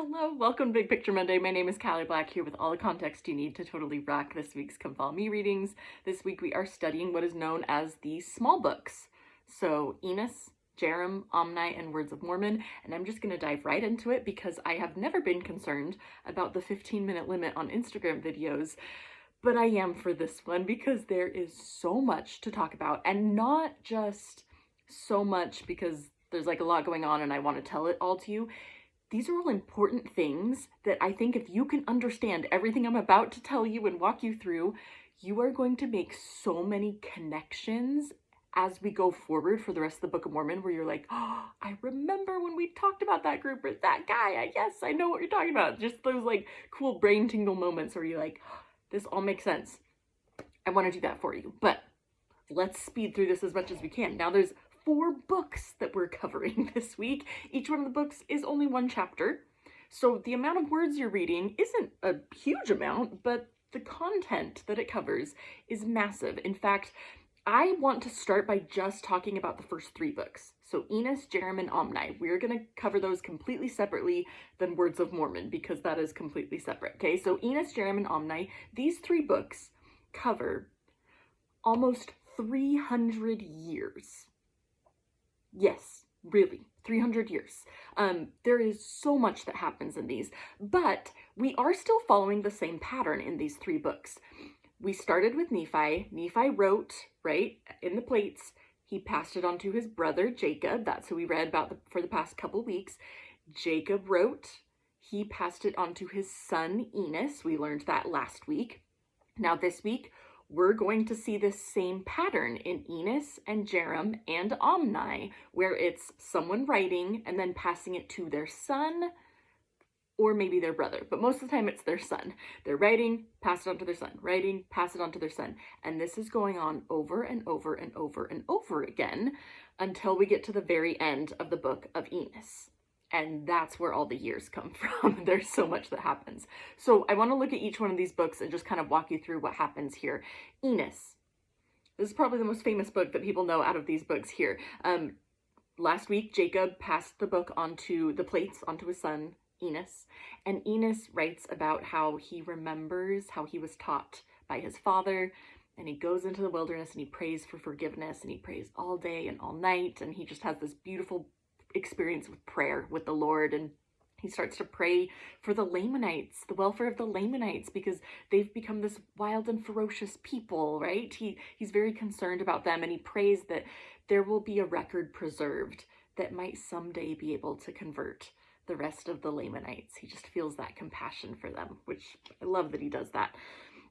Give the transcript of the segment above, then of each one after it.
Hello, welcome to Big Picture Monday. My name is Cali Black, here with all the context you need to totally rock this week's Come Follow Me readings. This week we are studying what is known as the small books. So Enos, Jarom, Omni, and Words of Mormon, and I'm just going to dive right into it because I have never been concerned about the 15-minute limit on Instagram videos, but I am for this one because there is so much to talk about, and not just so much because there's like a lot going on and I want to tell it all to you. These are all important things that I think if you can understand everything I'm about to tell you and walk you through, you are going to make so many connections as we go forward for the rest of the Book of Mormon, where you're like, oh, I remember when we talked about that group or that guy. Yes, I know what you're talking about. Just those like cool brain tingle moments where you're like, oh, this all makes sense. I want to do that for you, but let's speed through this as much as we can. Now there's 4 books that we're covering this week. Each one of the books is only 1 chapter. So the amount of words you're reading isn't a huge amount, but the content that it covers is massive. In fact, I want to start by just talking about the first 3 books. So Enos, Jarom, and Omni. We're going to cover those completely separately than Words of Mormon because that is completely separate. Okay, so Enos, Jarom, and Omni, these 3 books cover almost 300 years. Yes, really, 300 years. There is so much that happens in these, but we are still following the same pattern in these 3 books. We started with Nephi. Nephi wrote, right, in the plates. He passed it on to his brother, Jacob. That's who we read about for the past couple weeks. Jacob wrote. He passed it on to his son, Enos. We learned that last week. Now this week, we're going to see this same pattern in Enos and Jarom and Omni, where it's someone writing and then passing it to their son or maybe their brother, but most of the time it's their son. They're writing, pass it on to their son, writing, pass it on to their son. And this is going on over and over and over and over again until we get to the very end of the book of Enos. And that's where all the years come from. There's so much that happens. So I want to look at each one of these books and just kind of walk you through what happens here. Enos. This is probably the most famous book that people know out of these books here. Last week, Jacob passed the book onto the plates, onto his son, Enos. And Enos writes about how he remembers how he was taught by his father. And he goes into the wilderness and he prays for forgiveness. And he prays all day and all night. And he just has this beautiful experience with prayer with the Lord, and he starts to pray for the Lamanites, the welfare of the Lamanites, because they've become this wild and ferocious people, right? He's very concerned about them, and he prays that there will be a record preserved that might someday be able to convert the rest of the Lamanites. He just feels that compassion for them, which I love that he does that.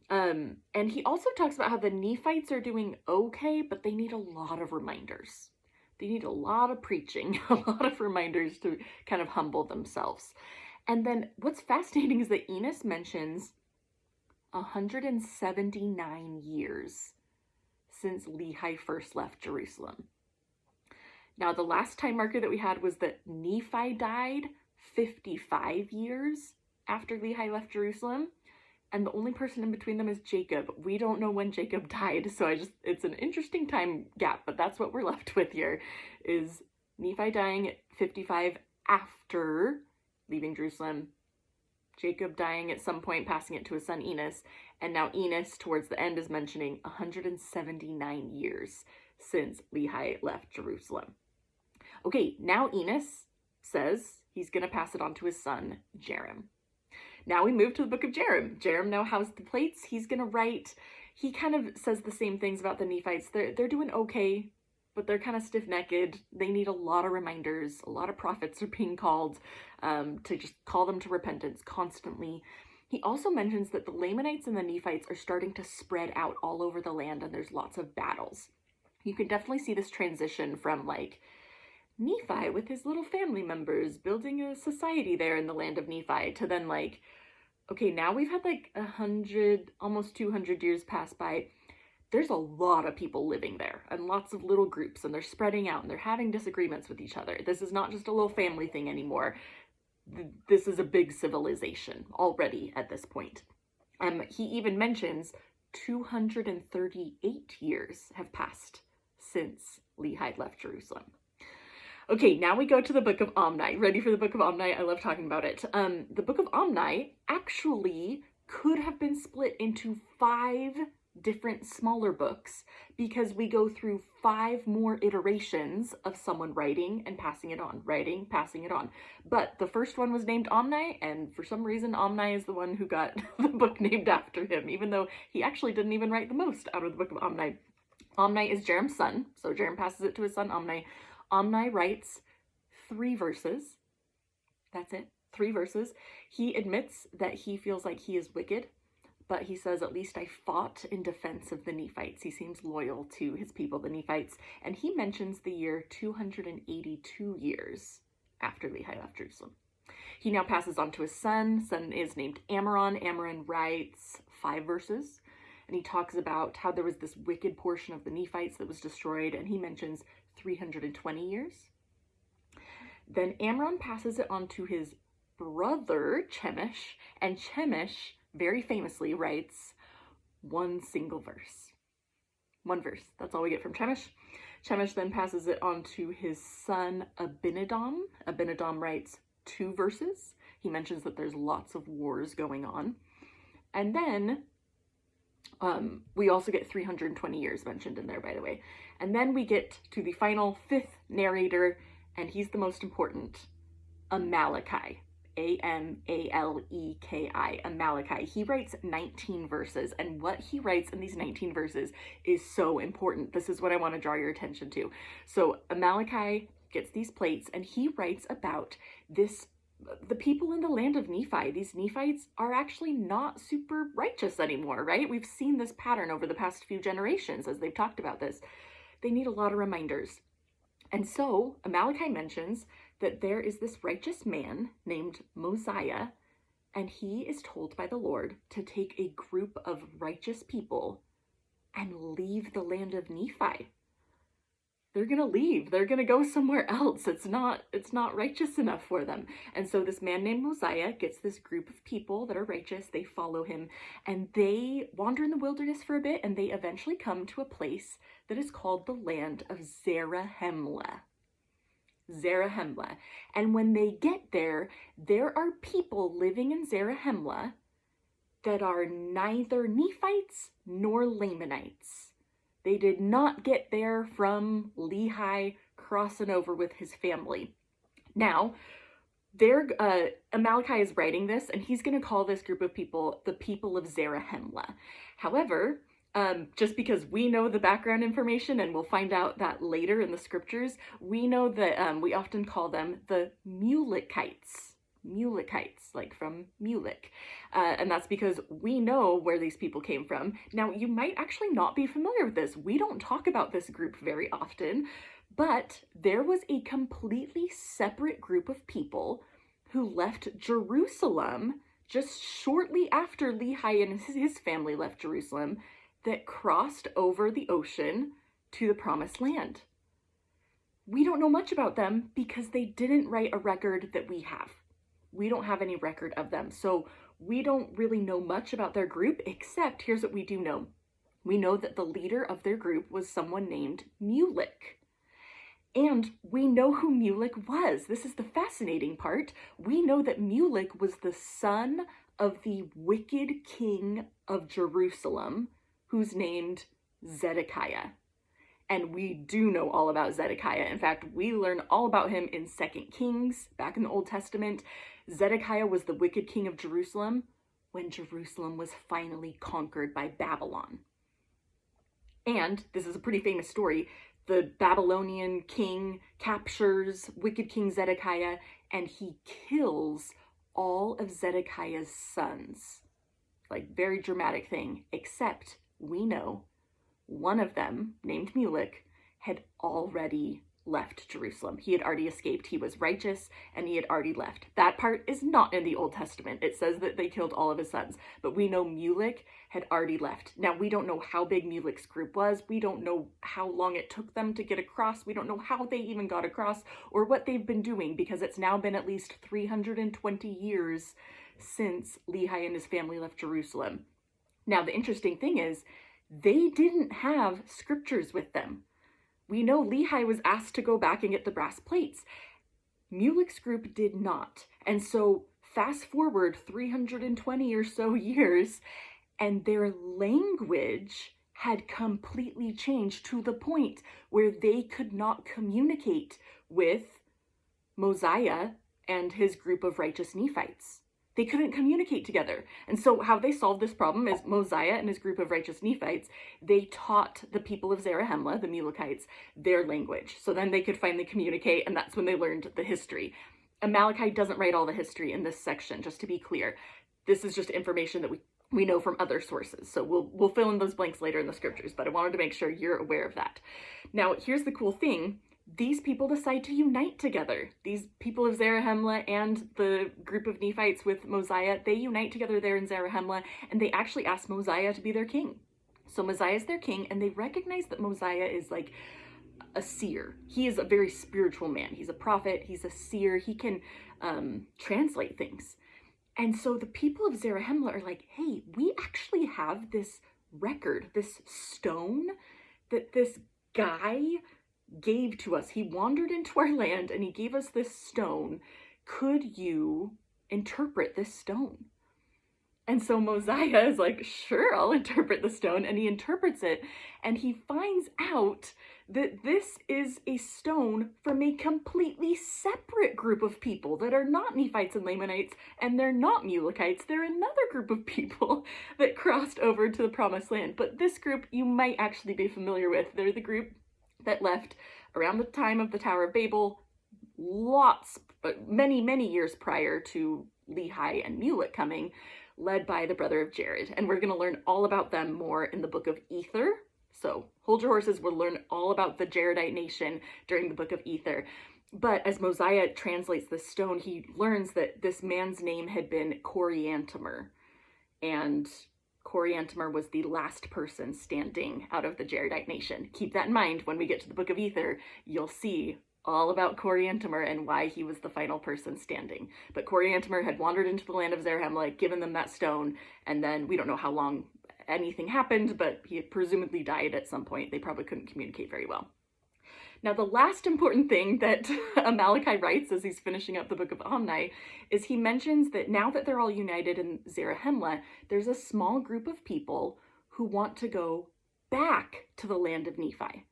And he also talks about how the Nephites are doing okay, but they need a lot of reminders. They need a lot of preaching, a lot of reminders to kind of humble themselves. And then what's fascinating is that Enos mentions 179 years since Lehi first left Jerusalem. Now, the last time marker that we had was that Nephi died 55 years after Lehi left Jerusalem. And the only person in between them is Jacob. We don't know when Jacob died, so it's an interesting time gap, but that's what we're left with here, is Nephi dying at 55 after leaving Jerusalem, Jacob dying at some point, passing it to his son Enos, and now Enos, towards the end, is mentioning 179 years since Lehi left Jerusalem. Okay, now Enos says he's going to pass it on to his son, Jarom. Now we move to the book of Jarom. Jarom now has the plates. He's going to write. He kind of says the same things about the Nephites. They're doing okay, but they're kind of stiff-necked. They need a lot of reminders. A lot of prophets are being called to just call them to repentance constantly. He also mentions that the Lamanites and the Nephites are starting to spread out all over the land, and there's lots of battles. You can definitely see this transition from like Nephi with his little family members building a society there in the land of Nephi to then like, okay, now we've had like 100, almost 200 years pass by. There's a lot of people living there and lots of little groups, and they're spreading out and they're having disagreements with each other. This is not just a little family thing anymore. This is a big civilization already at this point. He even mentions 238 years have passed since Lehi left Jerusalem. Okay, now we go to the book of Omni. Ready for the book of Omni? I love talking about it. The book of Omni actually could have been split into 5 different smaller books because we go through 5 more iterations of someone writing and passing it on, writing, passing it on. But the first one was named Omni, and for some reason Omni is the one who got the book named after him, even though he actually didn't even write the most out of the book of Omni. Omni is Jarom's son, so Jarom passes it to his son Omni. Omni writes 3 verses. That's it, 3 verses. He admits that he feels like he is wicked, but he says, at least I fought in defense of the Nephites. He seems loyal to his people, the Nephites, and he mentions the year 282 years after Lehi left Jerusalem. He now passes on to his son. Son is named Ammoron. Ammoron writes 5 verses, and he talks about how there was this wicked portion of the Nephites that was destroyed, and he mentions 320 years. Then Ammoron passes it on to his brother, Chemish, and Chemish very famously writes 1 single verse. 1 verse. That's all we get from Chemish. Chemish then passes it on to his son, Abinadom. Abinadom writes 2 verses. He mentions that there's lots of wars going on. And then we also get 320 years mentioned in there, by the way. And then we get to the final 5th narrator, and he's the most important, Amaleki. Amaleki, Amaleki. He writes 19 verses, and what he writes in these 19 verses is so important. This is what I want to draw your attention to. So Amaleki gets these plates, and he writes about the people in the land of Nephi. These Nephites are actually not super righteous anymore, right? We've seen this pattern over the past few generations as they've talked about this. They need a lot of reminders. And so Amaleki mentions that there is this righteous man named Mosiah, and he is told by the Lord to take a group of righteous people and leave the land of Nephi. They're going to leave. They're going to go somewhere else. It's not righteous enough for them. And so this man named Mosiah gets this group of people that are righteous. They follow him, and they wander in the wilderness for a bit, and they eventually come to a place that is called the land of Zarahemla. Zarahemla. And when they get there, there are people living in Zarahemla that are neither Nephites nor Lamanites. They did not get there from Lehi crossing over with his family. Now, Amaleki is writing this, and he's going to call this group of people the people of Zarahemla. However, just because we know the background information, and we'll find out that later in the scriptures, we know that we often call them the Mulekites. Mulekites, like from Mulek. And that's because we know where these people came from. Now, you might actually not be familiar with this. We don't talk about this group very often, but there was a completely separate group of people who left Jerusalem just shortly after Lehi and his family left Jerusalem, that crossed over the ocean to the promised land. We don't know much about them because they didn't write a record that we have. We don't have any record of them. So we don't really know much about their group, except here's what we do know. We know that the leader of their group was someone named Mulek. And we know who Mulek was. This is the fascinating part. We know that Mulek was the son of the wicked king of Jerusalem, who's named Zedekiah. And we do know all about Zedekiah. In fact, we learn all about him in 2 Kings, back in the Old Testament. Zedekiah was the wicked king of Jerusalem when Jerusalem was finally conquered by Babylon. And this is a pretty famous story. The Babylonian king captures wicked King Zedekiah, and he kills all of Zedekiah's sons. Like, very dramatic thing, except we know one of them, named Mulek, had already left Jerusalem. He had already escaped. He was righteous, and he had already left. That part is not in the Old Testament. It says that they killed all of his sons, but we know Mulek had already left. Now, we don't know how big Mulek's group was. We don't know how long it took them to get across. We don't know how they even got across or what they've been doing, because it's now been at least 320 years since Lehi and his family left Jerusalem. Now, the interesting thing is, they didn't have scriptures with them. We know Lehi was asked to go back and get the brass plates. Mulek's group did not. And so fast forward 320 or so years, and their language had completely changed to the point where they could not communicate with Mosiah and his group of righteous Nephites. They couldn't communicate together. And so how they solved this problem is Mosiah and his group of righteous Nephites, they taught the people of Zarahemla, the Mulekites, their language. So then they could finally communicate, and that's when they learned the history. Malachi doesn't write all the history in this section, just to be clear. This is just information that we know from other sources. So we'll fill in those blanks later in the scriptures, but I wanted to make sure you're aware of that. Now, here's the cool thing. These people decide to unite together. These people of Zarahemla and the group of Nephites with Mosiah, they unite together there in Zarahemla, and they actually ask Mosiah to be their king. So Mosiah is their king, and they recognize that Mosiah is like a seer. He is a very spiritual man. He's a prophet. He's a seer. He can translate things. And so the people of Zarahemla are like, hey, we actually have this record, this stone that this guy gave to us. He wandered into our land and he gave us this stone. Could you interpret this stone? And so Mosiah is like, sure, I'll interpret the stone. And he interprets it, and he finds out that this is a stone from a completely separate group of people that are not Nephites and Lamanites, and they're not Mulekites. They're another group of people that crossed over to the Promised Land. But this group you might actually be familiar with. They're the group that left around the time of the Tower of Babel, many years prior to Lehi and Mulek coming, led by the brother of Jared. And we're going to learn all about them more in the book of Ether. So hold your horses, we'll learn all about the Jaredite nation during the book of Ether. But as Mosiah translates this stone, he learns that this man's name had been Coriantumr. And Coriantumr was the last person standing out of the Jaredite nation. Keep that in mind when we get to the book of Ether. You'll see all about Coriantumr and why he was the final person standing. But Coriantumr had wandered into the land of Zarahemla, given them that stone, and then we don't know how long anything happened, but he presumably died at some point. They probably couldn't communicate very well. Now, the last important thing that Malachi writes as he's finishing up the book of Omni is he mentions that now that they're all united in Zarahemla, there's a small group of people who want to go back to the land of Nephi.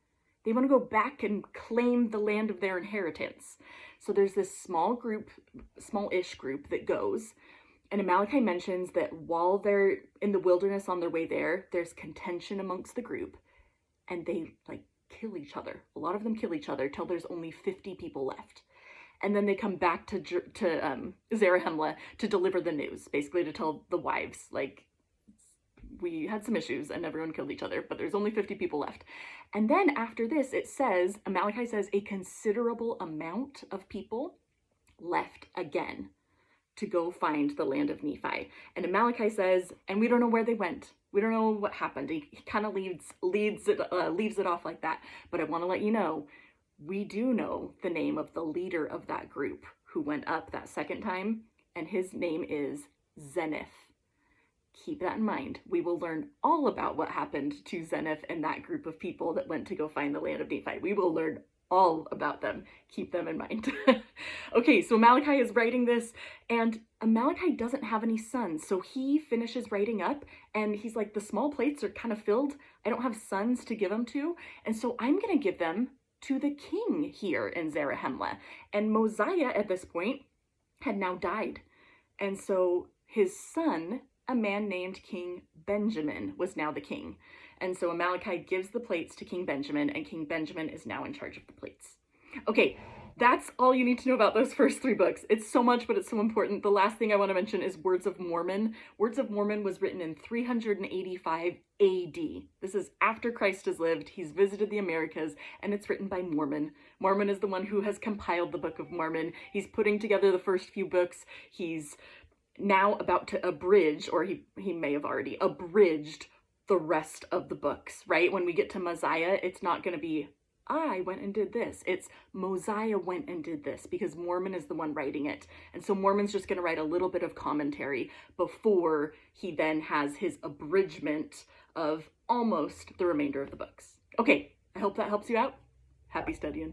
They want to go back and claim the land of their inheritance. So there's this small-ish group that goes. And Malachi mentions that while they're in the wilderness on their way there, there's contention amongst the group. And they kill each other. A lot of them kill each other till there's only 50 people left. And then they come back to Zarahemla to deliver the news, basically to tell the wives, we had some issues and everyone killed each other, but there's only 50 people left. And then after this, it says, Malachi says, a considerable amount of people left again to go find the land of Nephi. And Malachi says, and we don't know where they went. We don't know what happened. He kind of leaves it off like that. But I want to let you know, we do know the name of the leader of that group who went up that second time, and his name is Zenith. Keep that in mind. We will learn all about what happened to Zenith and that group of people that went to go find the land of Nephi. We will learn all about them. Keep them in mind. Okay, so Malachi is writing this, and Malachi doesn't have any sons, so he finishes writing up, and he's like, the small plates are kind of filled. I don't have sons to give them to, and so I'm going to give them to the king here in Zarahemla. And Mosiah, at this point, had now died, and so his son, a man named King Benjamin, was now the king. And so Malachi gives the plates to King Benjamin, and King Benjamin is now in charge of the plates. Okay, that's all you need to know about those first three books. It's so much, but it's so important. The last thing I want to mention is Words of Mormon. Words of Mormon was written in 385 AD. This is after Christ has lived. He's visited the Americas, and it's written by Mormon. Mormon is the one who has compiled the Book of Mormon. He's putting together the first few books. He's now about to abridge, or he may have already abridged the rest of the books, right? When we get to Mosiah, it's not going to be, I went and did this. It's Mosiah went and did this, because Mormon is the one writing it. And so Mormon's just going to write a little bit of commentary before he then has his abridgment of almost the remainder of the books. Okay, I hope that helps you out. Happy studying.